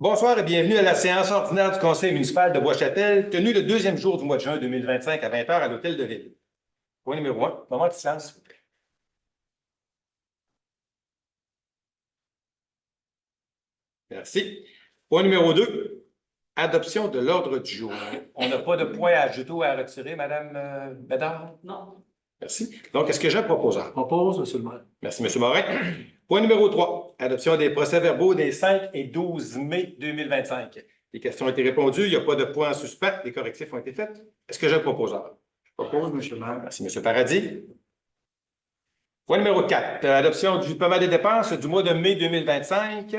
Bonsoir et bienvenue à la séance ordinaire du Conseil municipal de Bois-Châtel, tenue le deuxième jour du mois de juin 2025 à 20 h à l'Hôtel de Ville. Point numéro 1, moment de silence, s'il vous plaît. Merci. Point numéro 2, adoption de l'ordre du jour. On n'a pas de point à ajouter ou à retirer, Mme Bédard? Non. Merci. Donc, est-ce que j'ai un proposeur? Propose, M. le maire. Merci, M. Morin. Point numéro 3, adoption des procès-verbaux des 5 et 12 mai 2025. Les questions ont été répondues, il n'y a pas de point en suspens, les correctifs ont été faits. Est-ce que j'ai un proposeur? Je propose, M. le maire. Merci, M. Paradis. Point numéro 4, adoption du paiement des dépenses du mois de mai 2025.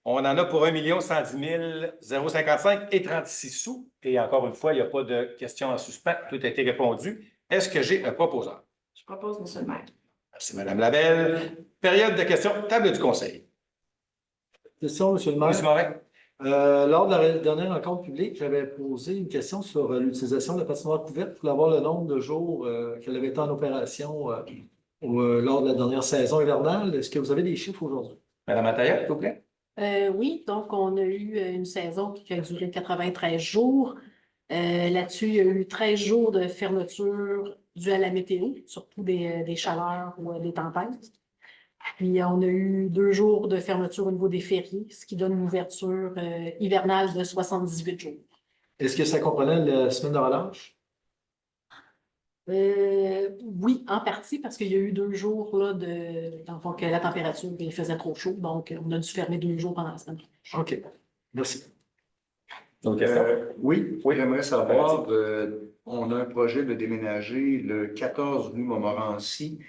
On en a pour 1 110 055 et 36 sous. Et encore une fois, il n'y a pas de questions en suspens. Tout a été répondu. Est-ce que j'ai un proposeur? Je propose, M. le maire. Merci, Mme Labelle. Période de questions, table du Conseil. Question, M. le maire. M. Morin. Lors de la dernière rencontre publique, j'avais posé une question sur l'utilisation de la patinoire couverte. Je voulais avoir le nombre de jours qu'elle avait été en opération lors de la dernière saison hivernale. Est-ce que vous avez des chiffres aujourd'hui? Mme Ataya, s'il vous plaît. Oui, donc on a eu une saison qui a duré 93 jours. Là-dessus, il y a eu 13 jours de fermeture due à la météo, surtout des chaleurs ou des tempêtes. Puis on a eu 2 jours de fermeture au niveau des fériés, ce qui donne une ouverture hivernale de 78 jours. Est-ce que ça comprenait la semaine de relâche? Oui, en partie, parce qu'il y a eu 2 jours là, dans le fond, que la température il faisait trop chaud, donc on a dû fermer 2 jours pendant la semaine. OK. Merci. D'autres questions? Oui, j'aimerais savoir, on a un projet de déménager le 14 rue Montmorency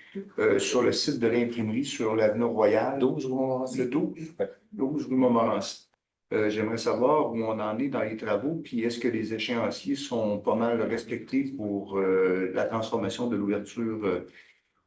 sur le site de l'imprimerie sur l'avenue Royale. 12 rue Montmorency. Le 12? Ouais. 12 rue Montmorency. J'aimerais savoir où on en est dans les travaux, puis est-ce que les échéanciers sont pas mal respectés pour la transformation de l'ouverture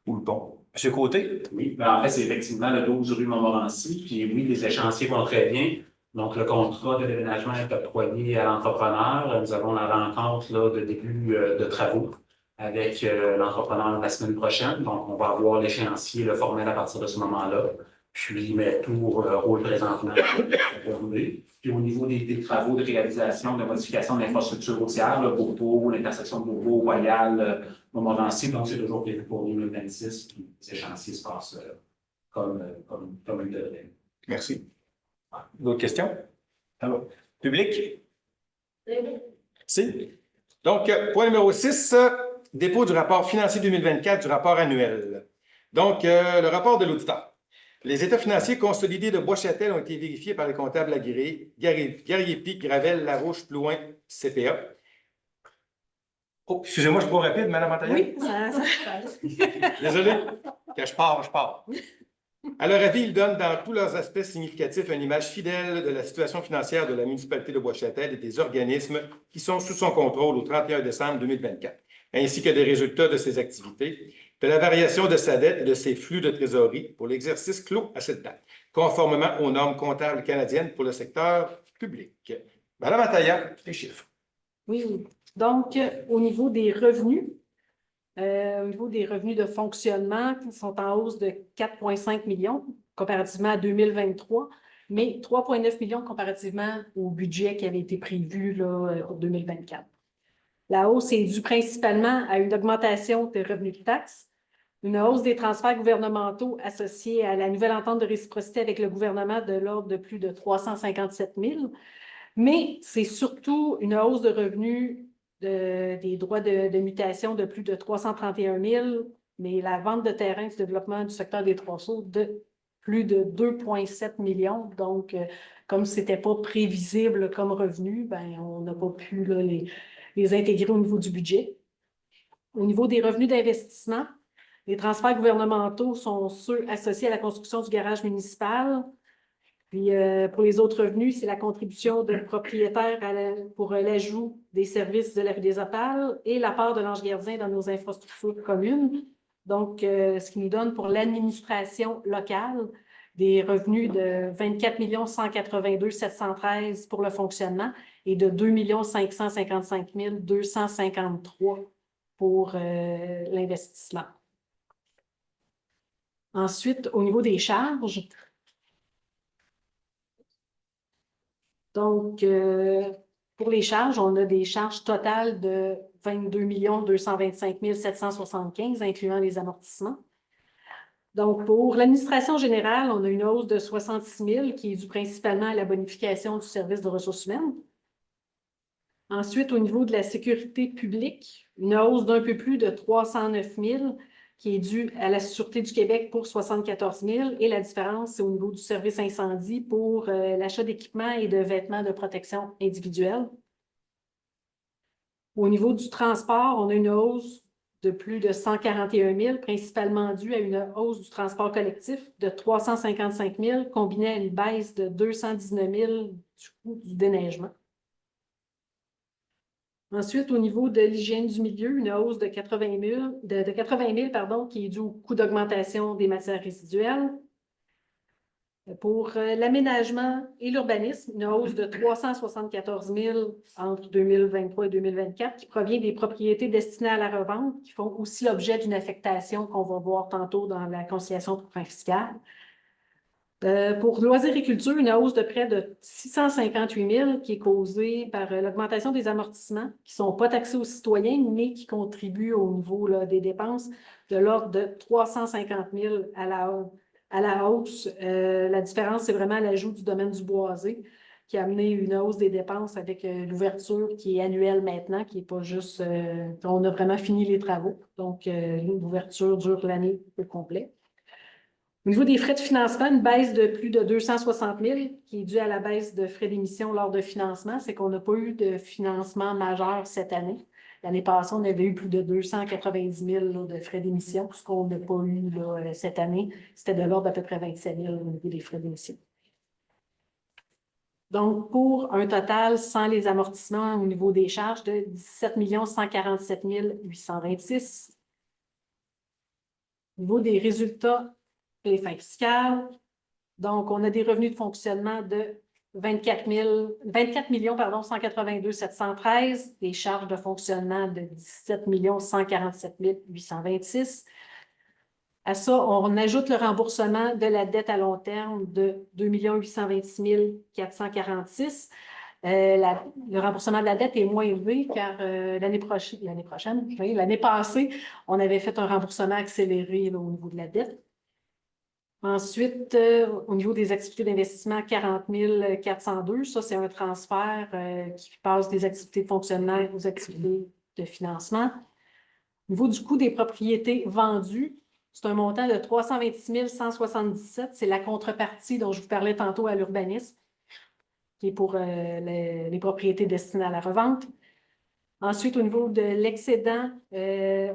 ou le pont? M. Côté. Oui, ben en fait, c'est effectivement le 12 rue Montmorency. Puis oui, les échéanciers vont très bien. Donc, le contrat de déménagement est octroyé à l'entrepreneur. Nous avons la rencontre là, de début de travaux avec l'entrepreneur la semaine prochaine. Donc, on va avoir l'échéancier, le formel à partir de ce moment-là. Puis, mais tout roule présentement. Puis, au niveau des travaux de réalisation, de modification de l'infrastructure routière, le Bourbeau, l'intersection de Bourbeau, Royal, Montmorency, donc c'est toujours prévu pour 2026. Puis, les échéanciers se passent comme ils devraient. Merci. D'autres questions? Public? Si. Donc, point numéro 6, dépôt du rapport financier 2024, du rapport annuel. Donc, le rapport de l'auditeur. Les états financiers consolidés de Bois-Châtel ont été vérifiés par les comptables agréés Garriépi, Gravel, Larouche, Plouin, CPA. Oh, excusez-moi, je suis trop rapide, Mme Antaya? Oui, Désolé. Quand je pars, je pars. À leur avis, ils donnent dans tous leurs aspects significatifs une image fidèle de la situation financière de la municipalité de Bois-Châtel et des organismes qui sont sous son contrôle au 31 décembre 2024, ainsi que des résultats de ses activités, de la variation de sa dette et de ses flux de trésorerie pour l'exercice clos à cette date, conformément aux normes comptables canadiennes pour le secteur public. Madame Ataya, les chiffres. Oui, donc au niveau des revenus, de fonctionnement, qui sont en hausse de 4,5 millions comparativement à 2023, mais 3,9 millions comparativement au budget qui avait été prévu là, pour 2024. La hausse est due principalement à une augmentation des revenus de taxes, une hausse des transferts gouvernementaux associés à la nouvelle entente de réciprocité avec le gouvernement de l'ordre de plus de 357 000, mais c'est surtout une hausse de revenus des droits de mutation de plus de 331 000, mais la vente de terrains du développement du secteur des Trois-Sceaux de plus de 2,7 millions. Donc, comme ce n'était pas prévisible comme revenu, ben, on n'a pas pu là, les intégrer au niveau du budget. Au niveau des revenus d'investissement, les transferts gouvernementaux sont ceux associés à la construction du garage municipal. Puis, pour les autres revenus, c'est la contribution de propriétaires pour l'ajout des services de la rue des Opales et la part de l'Ange Gardien dans nos infrastructures communes. Donc, ce qui nous donne pour l'administration locale des revenus de 24 182 713 pour le fonctionnement et de 2 555 253 pour l'investissement. Ensuite, au niveau des charges, Donc, pour les charges, on a des charges totales de 22 225 775, incluant les amortissements. Donc, pour l'administration générale, on a une hausse de 66 000 qui est due principalement à la bonification du service de ressources humaines. Ensuite, au niveau de la sécurité publique, une hausse d'un peu plus de 309 000 qui est due à la Sûreté du Québec pour 74 000 et la différence, c'est au niveau du service incendie pour l'achat d'équipements et de vêtements de protection individuelle. Au niveau du transport, on a une hausse de plus de 141 000, principalement due à une hausse du transport collectif de 355 000, combinée à une baisse de 219 000 du coût du déneigement. Ensuite, au niveau de l'hygiène du milieu, une hausse de 80 000, pardon, qui est due au coût d'augmentation des matières résiduelles. Pour l'aménagement et l'urbanisme, une hausse de 374 000 entre 2023 et 2024 qui provient des propriétés destinées à la revente qui font aussi l'objet d'une affectation qu'on va voir tantôt dans la conciliation pour fin fiscal. Pour loisirs et culture, une hausse de près de 658 000 qui est causée par l'augmentation des amortissements qui ne sont pas taxés aux citoyens, mais qui contribuent au niveau là, des dépenses de l'ordre de 350 000 à la hausse. La différence, c'est vraiment l'ajout du domaine du boisé qui a amené une hausse des dépenses avec l'ouverture qui est annuelle maintenant, qui n'est pas juste... on a vraiment fini les travaux. Donc, l'ouverture dure l'année au complet. Au niveau des frais de financement, une baisse de plus de 260 000 qui est due à la baisse de frais d'émission lors de financement. C'est qu'on n'a pas eu de financement majeur cette année. L'année passée, on avait eu plus de 290 000 là, de frais d'émission. Ce qu'on n'a pas eu là, cette année, c'était de l'ordre d'à peu près 27 000 au niveau des frais d'émission. Donc, pour un total sans les amortissements au niveau des charges de 17 147 826. Au niveau des résultats et les fins fiscales, donc on a des revenus de fonctionnement de 24 182 713, des charges de fonctionnement de 17 147 826. À ça, on ajoute le remboursement de la dette à long terme de 2 826 446. Le remboursement de la dette est moins élevé car l'année passée, on avait fait un remboursement accéléré là, au niveau de la dette. Ensuite, au niveau des activités d'investissement, 40 402, ça c'est un transfert qui passe des activités de fonctionnement aux activités de financement. Au niveau du coût des propriétés vendues, c'est un montant de 326 177, c'est la contrepartie dont je vous parlais tantôt à l'urbanisme, qui est pour les propriétés destinées à la revente. Ensuite, au niveau de l'excédent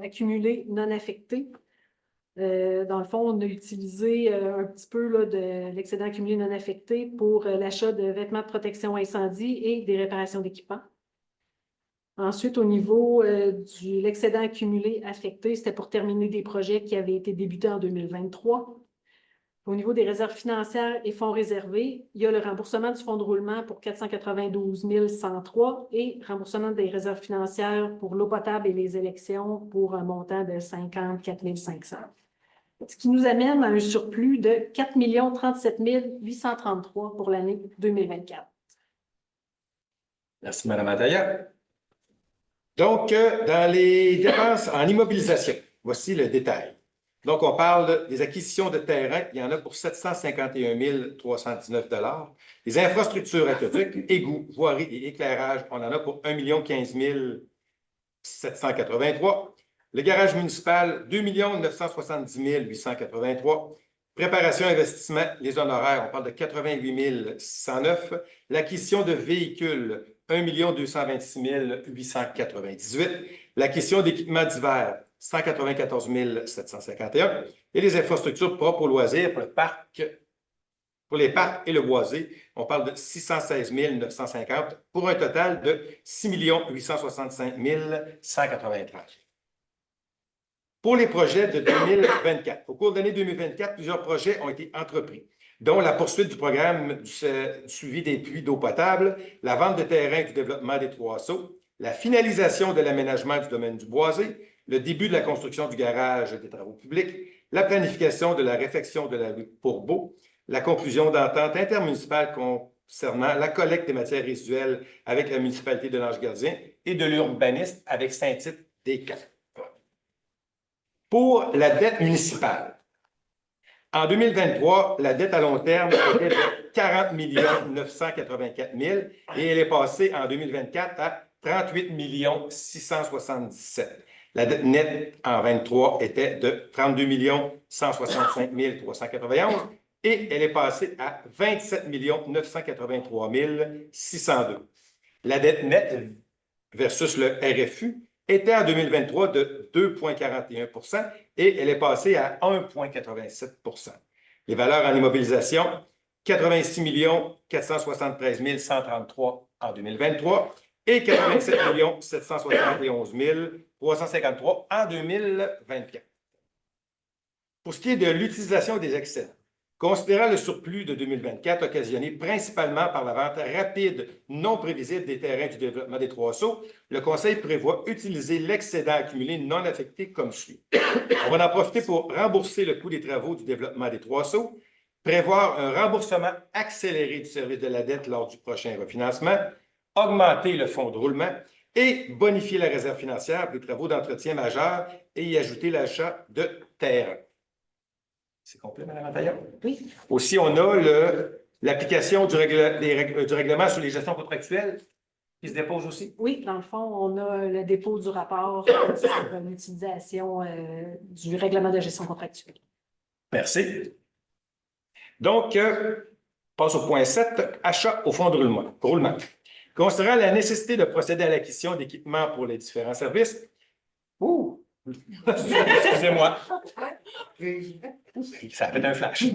accumulé non affecté, dans le fond, on a utilisé un petit peu là, de l'excédent accumulé non affecté pour l'achat de vêtements de protection incendie et des réparations d'équipements. Ensuite, au niveau de l'excédent accumulé affecté, c'était pour terminer des projets qui avaient été débutés en 2023. Au niveau des réserves financières et fonds réservés, il y a le remboursement du fonds de roulement pour 492 103 et remboursement des réserves financières pour l'eau potable et les élections pour un montant de 54 500. Ce qui nous amène à un surplus de 4 037 833 pour l'année 2024. Merci, Mme Ataya. Donc, dans les dépenses en immobilisation, voici le détail. Donc, on parle des acquisitions de terrain. Il y en a pour 751 319 $. Les infrastructures aqueducs, égouts, voiries et éclairage, on en a pour 1 015 783 $. Le garage municipal, 2 970 883 $. Préparation, investissement, les honoraires, on parle de 88 609 $. L'acquisition de véhicules, 1 226 898 $. L'acquisition d'équipements divers, 194 751 $. Et les infrastructures propres aux loisirs pour les parcs et le boisé, on parle de 616 950 $ pour un total de 6 865 193 $. Pour les projets de 2024, au cours de l'année 2024, plusieurs projets ont été entrepris, dont la poursuite du programme du suivi des puits d'eau potable, la vente de terrain du développement des Trois-Sauts, la finalisation de l'aménagement du domaine du boisé, le début de la construction du garage des travaux publics, la planification de la réfection de la rue Pourbeau, la conclusion d'entente intermunicipale concernant la collecte des matières résiduelles avec la municipalité de l'Ange-Gardien et de l'urbanisme avec Saint-Tite-des-Camps. Pour la dette municipale, en 2023, la dette à long terme était de 40 984 000 et elle est passée en 2024 à 38 677 000. La dette nette en 2023 était de 32 165 391 et elle est passée à 27 983 602. La dette nette versus le RFU était en 2023 de 2,41 et elle est passée à 1,87 Les valeurs en immobilisation, 86 473 133 en 2023 et 87 771 353 en 2024. Pour ce qui est de l'utilisation des excédents, considérant le surplus de 2024 occasionné principalement par la vente rapide non prévisible des terrains du développement des Trois-Sceaux, le Conseil prévoit utiliser l'excédent accumulé non affecté comme suit. On va en profiter pour rembourser le coût des travaux du développement des Trois-Sceaux, prévoir un remboursement accéléré du service de la dette lors du prochain refinancement, augmenter le fonds de roulement et bonifier la réserve financière des travaux d'entretien majeurs et y ajouter l'achat de terrain. C'est complet, Mme Taillon? Oui. Aussi, on a l'application du règlement sur les gestions contractuelles qui se dépose aussi. Oui, dans le fond, on a le dépôt du rapport sur l'utilisation du règlement de gestion contractuelle. Merci. Donc, passe au point 7, achat au fonds de roulement. Considérant la nécessité de procéder à l'acquisition d'équipements pour les différents services, excusez-moi, ça a fait un flash.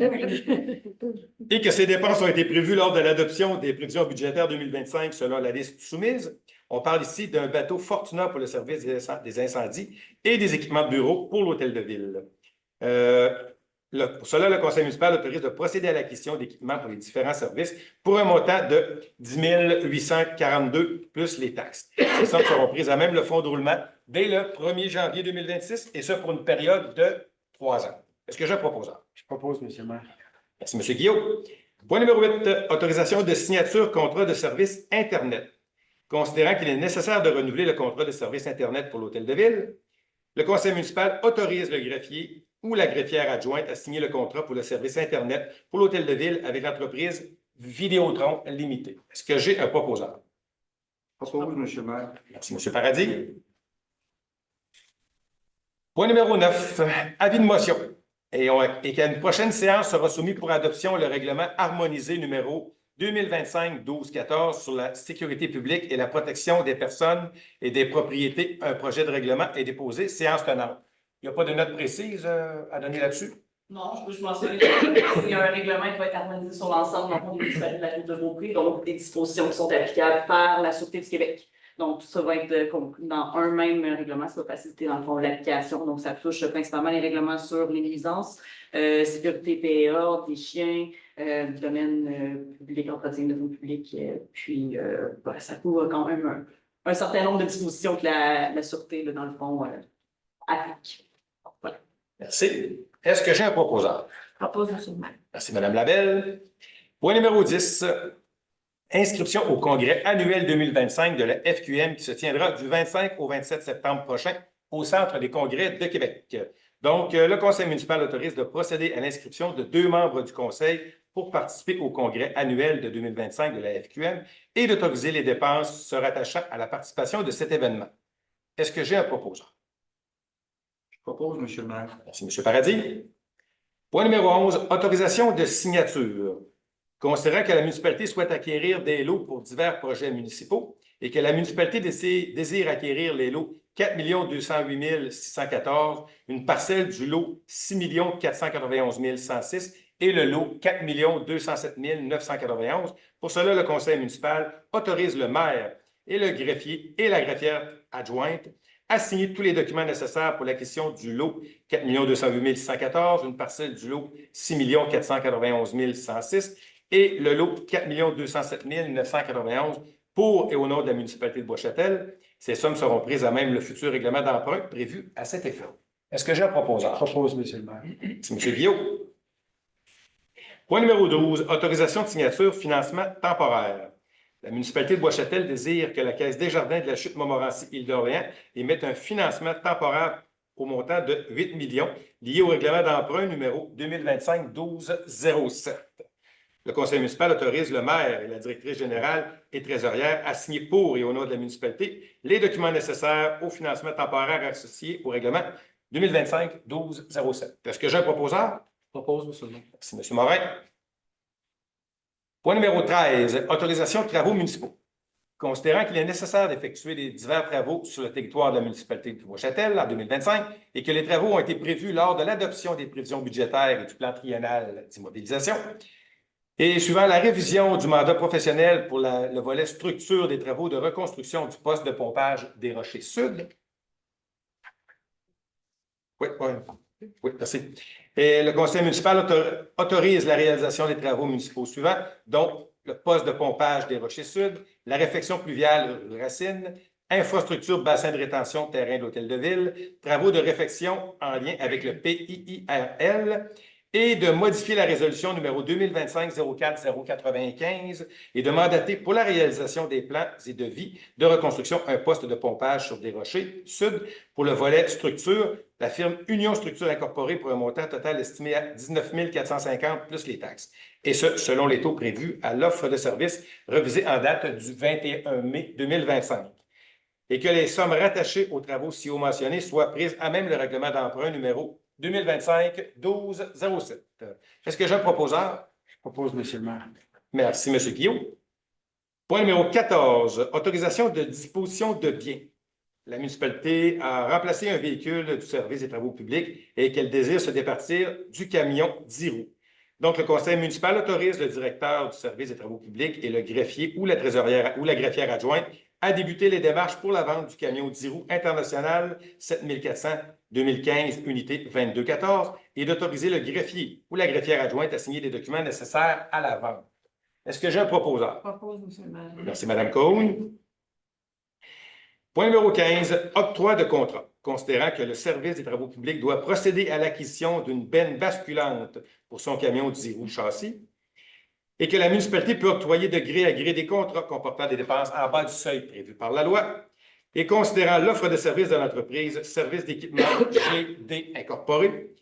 Et que ces dépenses ont été prévues lors de l'adoption des prévisions budgétaires 2025 selon la liste soumise. On parle ici d'un bateau Fortuna pour le service des incendies et des équipements de bureau pour l'hôtel de ville. Pour cela, le conseil municipal autorise de procéder à l'acquisition d'équipements pour les différents services pour un montant de 10 842 plus les taxes. Ces sommes seront prises à même le fonds de roulement dès le 1er janvier 2026 et ce pour une période de 3 ans. Est-ce que j'ai un proposeur? Je propose, M. le maire. Merci, M. Guillaume. Point numéro 8, autorisation de signature contrat de service Internet. Considérant qu'il est nécessaire de renouveler le contrat de service Internet pour l'hôtel de ville, le conseil municipal autorise le greffier ou la greffière adjointe à signer le contrat pour le service Internet pour l'hôtel de ville avec l'entreprise Vidéotron Limitée. Est-ce que j'ai un proposeur? Propose, M. le maire. Merci, M. Paradis. Point numéro 9, avis de motion. Et qu'à une prochaine séance sera soumis pour adoption le règlement harmonisé numéro 2025-12-14 sur la sécurité publique et la protection des personnes et des propriétés. Un projet de règlement est déposé. Séance tenante. Il n'y a pas de note précise à donner là-dessus? Non, je peux juste mentionner qu'il y a un règlement qui va être harmonisé sur l'ensemble des municipalités de la ville de Beaupré, donc des dispositions qui sont applicables par la Sûreté du Québec. Donc, tout ça va être compris dans un même règlement, ça va faciliter dans le fond l'application. Donc, ça touche principalement les règlements sur les nuisances, sécurité PA, des chiens, domaine public, entretien de voie publique, puis ça couvre quand même un certain nombre de dispositions que la Sûreté, là, dans le fond, applique. Voilà. Merci. Est-ce que j'ai un proposeur? Propose, M. le maire. Merci, Mme Labelle. Point numéro 10, inscription au congrès annuel 2025 de la FQM qui se tiendra du 25 au 27 septembre prochain au Centre des congrès de Québec. Donc, le conseil municipal autorise de procéder à l'inscription de 2 membres du conseil pour participer au congrès annuel de 2025 de la FQM et d'autoriser les dépenses se rattachant à la participation de cet événement. Est-ce que j'ai un proposeur? Je propose, M. le maire. Merci, M. Paradis. Point numéro 11, autorisation de signature. Considérant que la municipalité souhaite acquérir des lots pour divers projets municipaux et que la municipalité désire acquérir les lots 4 208 614, une parcelle du lot 6 491 106 et le lot 4 207 991. Pour cela, le conseil municipal autorise le maire et le greffier et la greffière adjointe à signer tous les documents nécessaires pour l'acquisition du lot 4 208 614, une parcelle du lot 6 491 106 et le lot 4 207 991 pour et au nom de la municipalité de Bois-Châtel. Ces sommes seront prises à même le futur règlement d'emprunt prévu à cet effet. Est-ce que j'ai un proposeur? Je propose, M. le maire. C'est M. Guillaume. Point numéro 12, autorisation de signature, financement temporaire. La municipalité de Bois-Châtel désire que la Caisse Desjardins de la Chute-Montmorency-Île-d'Orléans émette un financement temporaire au montant de 8 millions lié au règlement d'emprunt numéro 2025-12-07. Le conseil municipal autorise le maire et la directrice générale et trésorière à signer pour et au nom de la municipalité les documents nécessaires au financement temporaire associé au règlement 2025-12-07. Est-ce que j'ai un proposeur? Propose, monsieur le maire. Merci, M. Morin. Point numéro 13, autorisation de travaux municipaux. Considérant qu'il est nécessaire d'effectuer les divers travaux sur le territoire de la municipalité de Bois-Châtel en 2025 et que les travaux ont été prévus lors de l'adoption des prévisions budgétaires et du plan triennal d'immobilisation, et suivant la révision du mandat professionnel pour le volet structure des travaux de reconstruction du poste de pompage des Rochers Sud. Oui, merci. Et le conseil municipal autorise la réalisation des travaux municipaux suivants, dont le poste de pompage des Rochers Sud, la réfection pluviale Racine, infrastructure bassin de rétention terrain de l'Hôtel de Ville, travaux de réfection en lien avec le PIIRL, et de modifier la résolution numéro 2025-04-095 et de mandater pour la réalisation des plans et devis de reconstruction un poste de pompage sur des Rochers Sud pour le volet structure, la firme Union Structure Incorporée pour un montant total estimé à 19 450 plus les taxes. Et ce, selon les taux prévus à l'offre de service revisée en date du 21 mai 2025. Et que les sommes rattachées aux travaux ci-haut mentionnés soient prises à même le règlement d'emprunt numéro 2025-12-07. Est-ce que j'ai un proposeur? Je propose, M. le maire. Merci, M. Guillaume. Point numéro 14, autorisation de disposition de biens. La municipalité a remplacé un véhicule du service des travaux publics et qu'elle désire se départir du camion 10 roues. Donc, le conseil municipal autorise le directeur du service des travaux publics et le greffier ou la trésorière ou la greffière adjointe à débuter les démarches pour la vente du camion 10 roues international 7400 2015 unité 2214 et d'autoriser le greffier ou la greffière adjointe à signer les documents nécessaires à la vente. Est-ce que j'ai un proposeur? Propose, monsieur le maire. Merci, Mme Cohn. Point numéro 15, octroi de contrat. Considérant que le service des travaux publics doit procéder à l'acquisition d'une benne basculante pour son camion 10 roues châssis et que la municipalité peut octroyer de gré à gré des contrats comportant des dépenses en bas du seuil prévu par la loi, et considérant l'offre de services de l'entreprise Service d'équipement GD Incorporé,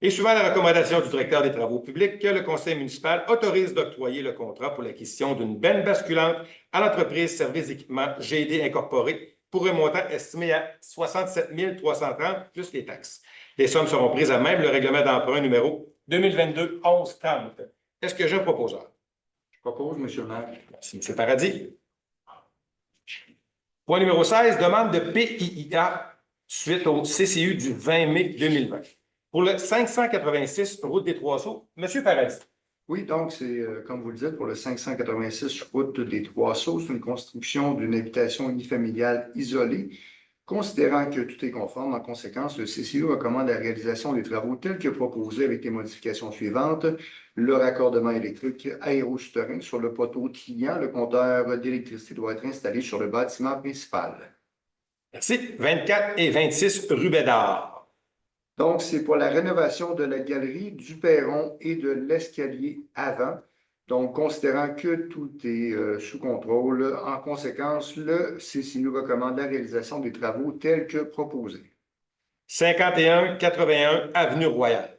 et suivant la recommandation du directeur des travaux publics, que le conseil municipal autorise d'octroyer le contrat pour l'acquisition d'une benne basculante à l'entreprise Service d'équipement GD Incorporé pour un montant estimé à 67 330 plus les taxes. Les sommes seront prises à même le règlement d'emprunt numéro 2022-11-30. Est-ce que j'ai un proposeur? Je propose, M. le maire. Merci, M. Paradis. Point numéro 16, demande de PIIA suite au CCU du 20 mai 2020. Pour le 586 route des Trois-Sceaux, M. Paradis. Oui, donc c'est, comme vous le dites, pour le 586 route des Trois-Sceaux, c'est une construction d'une habitation unifamiliale isolée. Considérant que tout est conforme, en conséquence, le CCU recommande la réalisation des travaux tels que proposés avec les modifications suivantes. Le raccordement électrique aéro-souterrain sur le poteau client. Le compteur d'électricité doit être installé sur le bâtiment principal. Merci. 24 et 26 rue Bédard. Donc, c'est pour la rénovation de la galerie, du perron et de l'escalier avant. Donc, considérant que tout est sous contrôle, en conséquence, le CCU recommande la réalisation des travaux tels que proposés. 51-81 avenue Royale.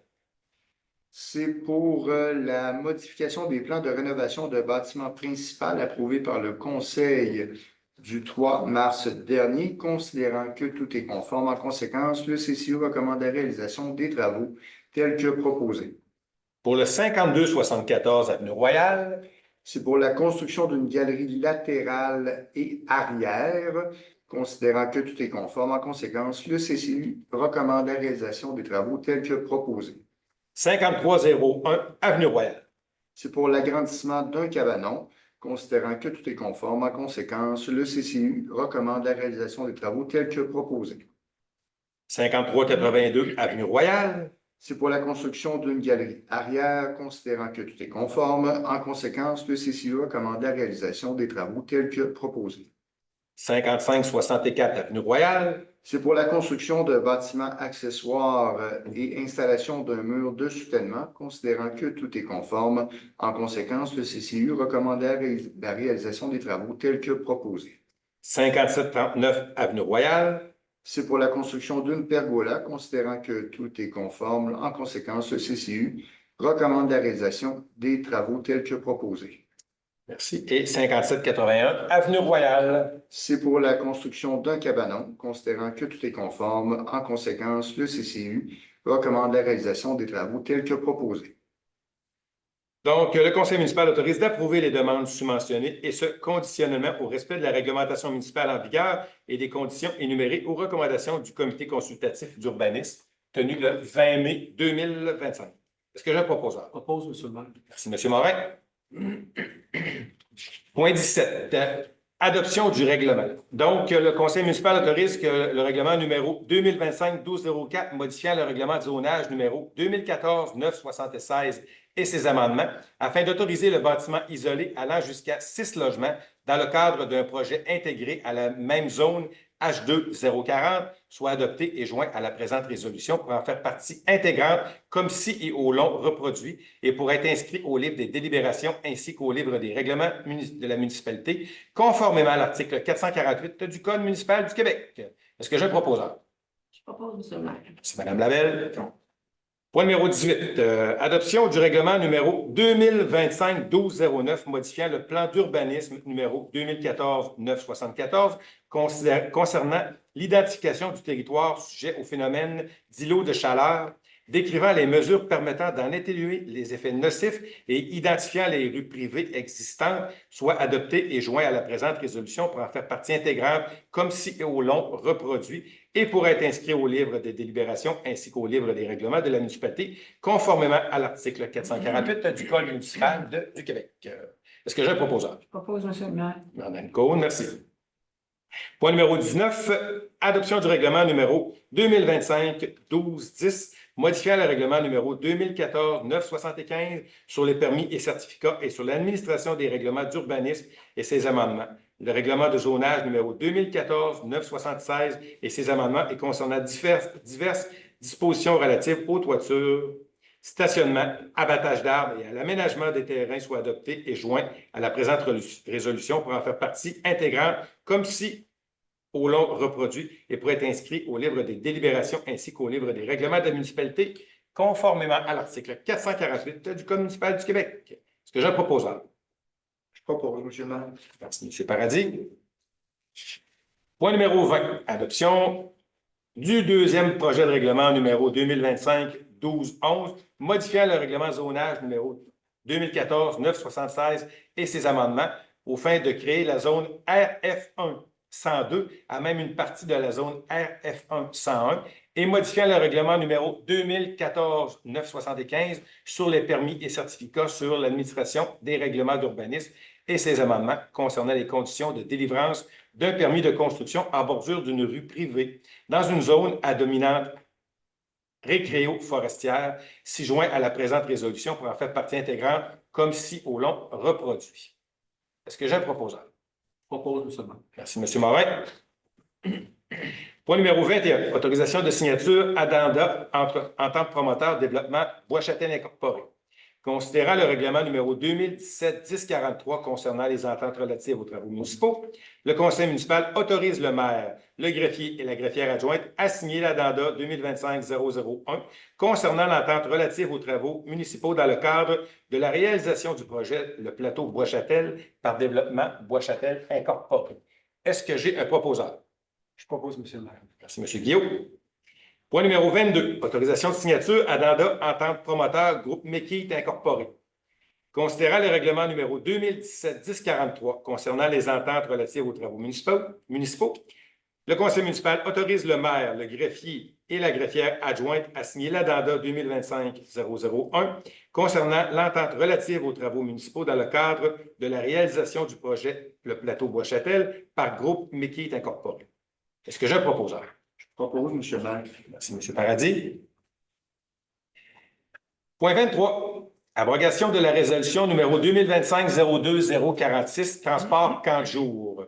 C'est pour la modification des plans de rénovation de bâtiment principal approuvés par le Conseil du 3 mars dernier, considérant que tout est conforme. En conséquence, le CCU recommande la réalisation des travaux tels que proposés. Pour le 52-74 avenue Royale. C'est pour la construction d'une galerie latérale et arrière, considérant que tout est conforme. En conséquence, le CCU recommande la réalisation des travaux tels que proposés. 5301 avenue Royale. C'est pour l'agrandissement d'un cabanon, considérant que tout est conforme. En conséquence, le CCU recommande la réalisation des travaux tels que proposés. 5382 avenue Royale. C'est pour la construction d'une galerie arrière, considérant que tout est conforme. En conséquence, le CCU recommande la réalisation des travaux tels que proposés. 5564 Avenue Royale. C'est pour la construction de bâtiments accessoires et installation d'un mur de soutènement, considérant que tout est conforme. En conséquence, le CCU recommande la réalisation des travaux tels que proposés. 5739 Avenue Royale. C'est pour la construction d'une pergola, considérant que tout est conforme. En conséquence, le CCU recommande la réalisation des travaux tels que proposés. Merci. Et 5781 Avenue Royale. C'est pour la construction d'un cabanon, considérant que tout est conforme. En conséquence, le CCU recommande la réalisation des travaux tels que proposés. Donc, le conseil municipal autorise d'approuver les demandes sous-mentionnées et ce, conditionnellement au respect de la réglementation municipale en vigueur et des conditions énumérées aux recommandations du comité consultatif d'urbanisme tenu le 20 mai 2025. Est-ce que j'ai un proposeur? Propose, M. le maire. Merci, M. Morin. Point 17. Adoption du règlement. Donc, le conseil municipal autorise que le règlement numéro 2025-1204 modifiant le règlement de zonage numéro 2014-976 et ses amendements afin d'autoriser le bâtiment isolé allant jusqu'à 6 logements dans le cadre d'un projet intégré à la même zone H2 040 soit adopté et joint à la présente résolution pour en faire partie intégrante comme si et au long reproduit et pour être inscrit au livre des délibérations ainsi qu'au livre des règlements de la municipalité conformément à l'article 448 du Code municipal du Québec. Est-ce que j'ai un proposeur? Je propose, M. le maire. Merci, Mme Lavelle. Point numéro 18. Adoption du règlement numéro 2025-1209 modifiant le plan d'urbanisme numéro 2014-974 concernant l'identification du territoire sujet au phénomène d'îlots de chaleur, décrivant les mesures permettant d'en atténuer les effets nocifs et identifiant les rues privées existantes, soit adopté et joint à la présente résolution pour en faire partie intégrante comme si et au long reproduit et pour être inscrit au livre des délibérations ainsi qu'au livre des règlements de la municipalité, conformément à l'article 448 du Code municipal du Québec. Est-ce que j'ai un proposeur? Je propose, M. le maire. Mme Cône, merci. Point numéro 19, adoption du règlement numéro 2025-1210, modifiant le règlement numéro 2014-975 sur les permis et certificats et sur l'administration des règlements d'urbanisme et ses amendements. Le règlement de zonage numéro 2014-976 et ses amendements et concernant diverses dispositions relatives aux toitures, stationnement, abattage d'arbres et à l'aménagement des terrains soit adopté et joint à la présente résolution pour en faire partie intégrante comme si au long reproduit et pour être inscrit au livre des délibérations ainsi qu'au livre des règlements de la municipalité conformément à l'article 448 du Code municipal du Québec. Est-ce que j'ai un proposeur? Je propose, M. le maire. Merci, M. Paradis. Point numéro 20. Adoption du deuxième projet de règlement numéro 2025-1211, modifiant le règlement zonage numéro 2014-976 et ses amendements aux fins de créer la zone RF1 102 à même une partie de la zone RF1 101 et modifiant le règlement numéro 2014-975 sur les permis et certificats sur l'administration des règlements d'urbanisme et ses amendements concernant les conditions de délivrance d'un permis de construction en bordure d'une rue privée dans une zone à dominante récréo-forestière, si joint à la présente résolution pour en faire partie intégrante comme si au long reproduit. Est-ce que j'ai un proposeur? Propose, M. le maire. Merci, M. Morin. Point numéro 21. Autorisation de signature addenda entre entente promoteur développement Bois-Châtel Incorporé. Considérant le règlement numéro 2017-1043 concernant les ententes relatives aux travaux municipaux, le conseil municipal autorise le maire, le greffier et la greffière adjointe à signer l'addenda 2025-001 concernant l'entente relative aux travaux municipaux dans le cadre de la réalisation du projet Le Plateau Bois-Châtel par Développement Bois-Châtel Incorporé. Est-ce que j'ai un proposeur? Je propose, M. le maire. Merci, M. Guillaume. Point numéro 22. Autorisation de signature addenda entente promoteur groupe McKeith Incorporé. Considérant le règlement numéro 2017-1043 concernant les ententes relatives aux travaux municipaux, le conseil municipal autorise le maire, le greffier et la greffière adjointe à signer l'addenda 2025-001 concernant l'entente relative aux travaux municipaux dans le cadre de la réalisation du projet Le Plateau Bois-Châtel par groupe McKeith Incorporé. Est-ce que j'ai un proposeur? Je propose, M. le maire. Merci, M. Paradis. Point 23. Abrogation de la résolution numéro 2025-02046, transport 40 jours.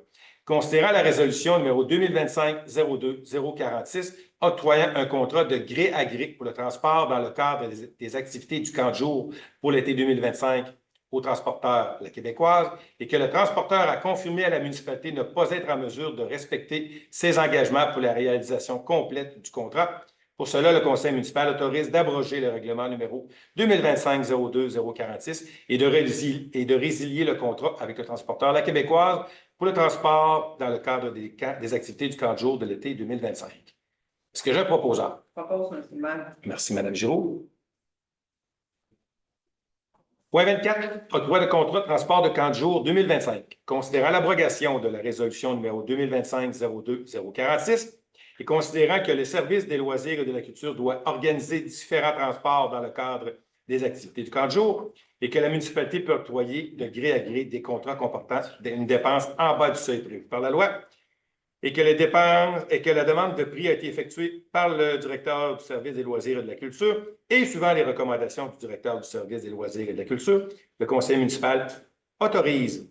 considérant la résolution numéro 2025-02-046, octroyant un contrat de gré à gré pour le transport dans le cadre des activités du camp de jour pour l'été 2025 au transporteur La Québécoise et que le transporteur a confirmé à la municipalité ne pas être en mesure de respecter ses engagements pour la réalisation complète du contrat. Pour cela, le conseil municipal autorise d'abroger le règlement numéro 2025-02-046 et de résilier le contrat avec le transporteur La Québécoise pour le transport dans le cadre des activités du camp de jour de l'été 2025. Est-ce que j'ai un proposeur? Propose, M. le maire. Merci, Mme Giroux. Point 24, octroi de contrat de transport de camp de jour 2025. Considérant l'abrogation de la résolution numéro 2025-02-046 et considérant que le service des loisirs et de la culture doit organiser différents transports dans le cadre des activités du camp de jour et que la municipalité peut octroyer de gré à gré des contrats comportant une dépense en bas du seuil prévu par la loi et que la demande de prix a été effectuée par le directeur du service des loisirs et de la culture et suivant les recommandations du directeur du service des loisirs et de la culture, le conseil municipal autorise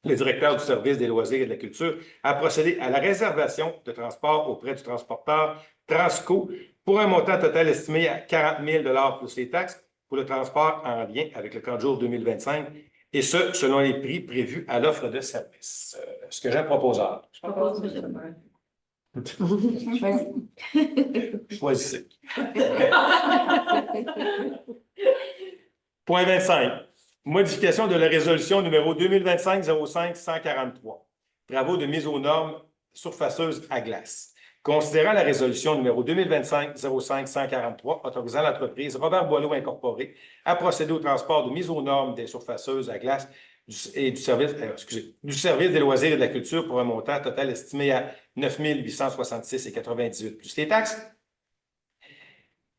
le directeur du service des loisirs et de la culture à procéder à la réservation de transport auprès du transporteur Transco pour un montant total estimé à 40 000 $ plus les taxes pour le transport en lien avec le camp de jour 2025, et ce, selon les prix prévus à l'offre de service. Est-ce que j'ai un proposeur? Je propose, M. le maire. Choisissez. Point 25. Modification de la résolution numéro 2025-05-143. Travaux de mise aux normes surfaceuses à glace. Considérant la résolution numéro 2025-05-143, autorisant l'entreprise Robert Boileau Incorporé à procéder au transport de mise aux normes des surfaceuses à glace du service des loisirs et de la culture pour un montant total estimé à 9 866,98 plus les taxes,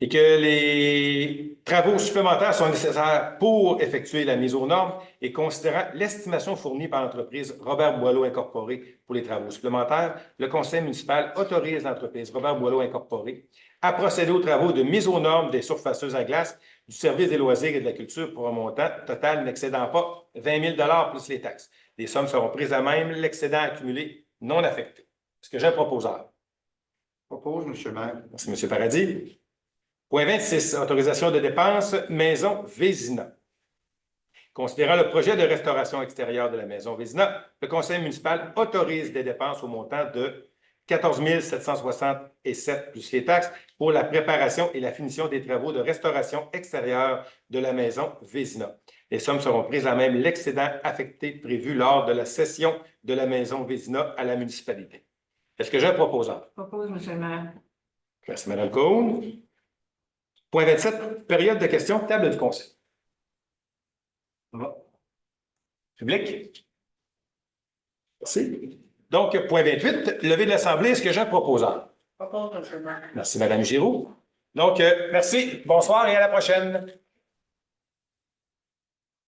et que les travaux supplémentaires sont nécessaires pour effectuer la mise aux normes et considérant l'estimation fournie par l'entreprise Robert Boileau Incorporé pour les travaux supplémentaires, le conseil municipal autorise l'entreprise Robert Boileau Incorporé à procéder aux travaux de mise aux normes des surfaceuses à glace du service des loisirs et de la culture pour un montant total n'excédant pas 20 000 $ plus les taxes. Les sommes seront prises à même l'excédent accumulé non affecté. Est-ce que j'ai un proposeur? Propose, M. le maire. Merci, M. Paradis. Point 26, autorisation de dépenses, maison Vézina. Considérant le projet de restauration extérieure de la maison Vézina, le conseil municipal autorise des dépenses au montant de 14 767 plus les taxes pour la préparation et la finition des travaux de restauration extérieure de la maison Vézina. Les sommes seront prises à même l'excédent affecté prévu lors de la cession de la maison Vézina à la municipalité. Est-ce que j'ai un proposeur? Propose, M. le maire. Merci, Mme Cohn. Point 27, période de questions, table du conseil. Public? Merci. Donc, point 28, levée de l'Assemblée, est-ce que j'ai un proposeur? Propose, M. le maire. Merci, Mme Giroux. Donc, merci, bonsoir et à la prochaine.